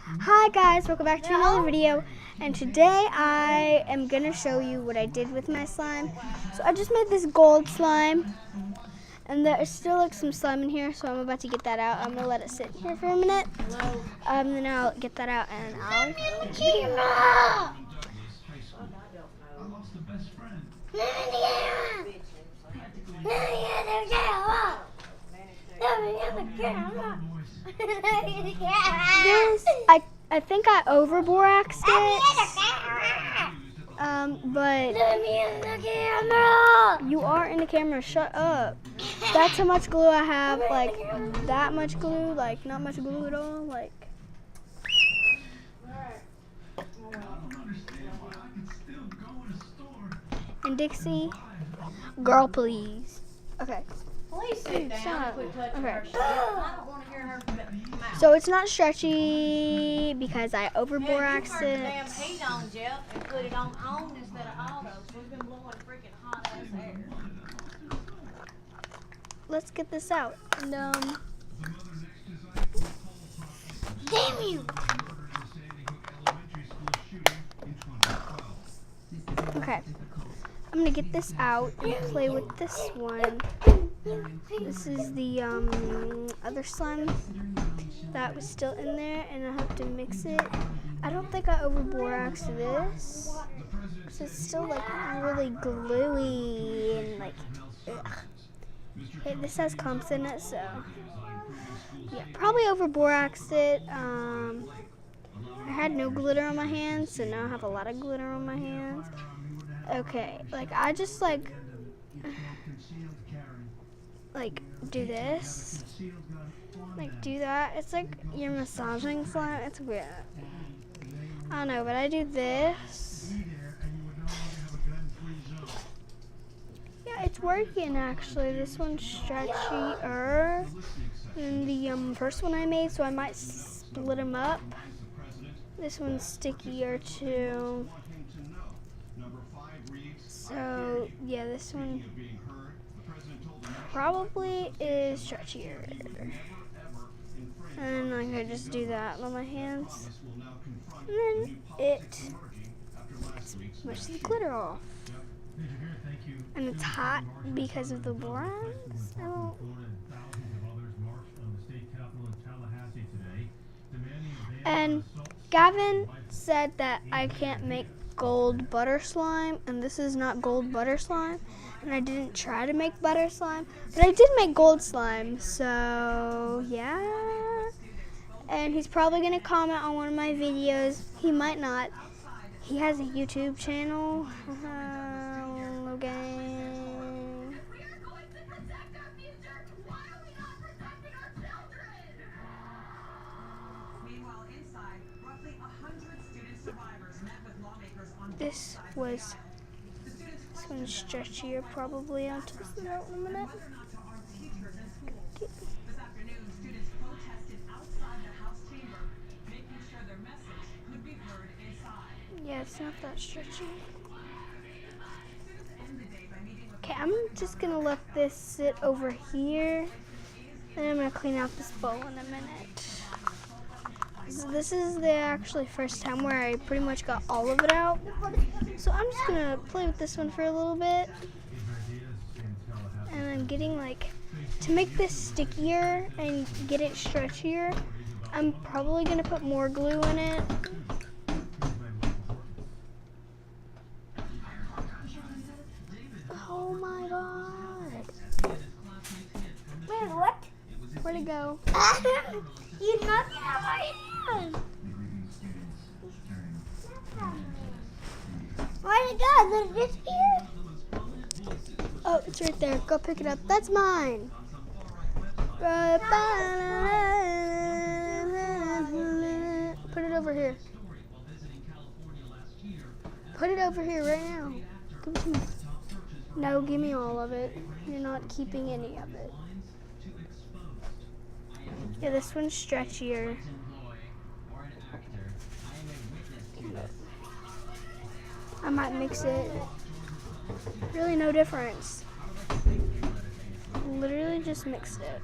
Hi guys, welcome back to another video, and today I am going to show you what I did with my slime. So I just made this gold slime, and there's still like some slime in here, so I'm about to get that out. I'm going to let it sit here for a minute, then I'll get that out and I'll... This, I think I over-boraxed it, but you are in the camera, shut up. That's how much glue I have, like that much glue, like not much glue at all, like. And Dixie, girl please. Okay. Please sit down and quit touching her shit. I don't want to hear her mouth. So it's not stretchy because I over-boraxed You turned the it. damn heat on, Jeff, and put it on instead of auto. So we've been blowing freaking hot ass air. Let's get this out. And Damn you! okay. I'm gonna get this out and play with this one. This is the other slime that was still in there, and I have to mix it. I don't think I over-boraxed this because it's still like really gluey and like. Ugh. Okay, this has clumps in it, so yeah, probably over-boraxed it. I had no glitter on my hands, so now I have a lot of glitter on my hands. Okay, like I just like do this, like do that. It's like you're massaging slime. It's weird. I don't know, but I do this. Yeah, it's working actually. This one's stretchier than the first one I made, so I might split them up. This one's stickier too. So yeah, this one probably is stretchier. And I could just do that on my hands. And then it pushes the glitter off. And it's hot because of the borax. And Gavin said that I can't make gold butter slime, and this is not gold butter slime, and I didn't try to make butter slime, but I did make gold slime, so yeah. And he's probably gonna comment on one of my videos. He might not. He has a YouTube channel. Okay. This one's stretchier probably. I'll test it out in a minute. Okay. Yeah, it's not that stretchy. Okay, I'm just gonna let this sit over here, and I'm gonna clean out this bowl in a minute. So this is the actually first time where I pretty much got all of it out. So I'm just gonna play with this one for a little bit. And I'm getting to make this stickier and get it stretchier, I'm probably gonna put more glue in it. Oh my god. Wait, what? Where'd it go? You knocked it out of my hand. Where'd it go? Did it disappear? Oh, it's right there. Go pick it up. That's mine. Put it over here. Put it over here right now. Give it to me. No, give me all of it. You're not keeping any of it. Yeah, this one's stretchier. I might mix it. Really no difference. Literally just mixed it.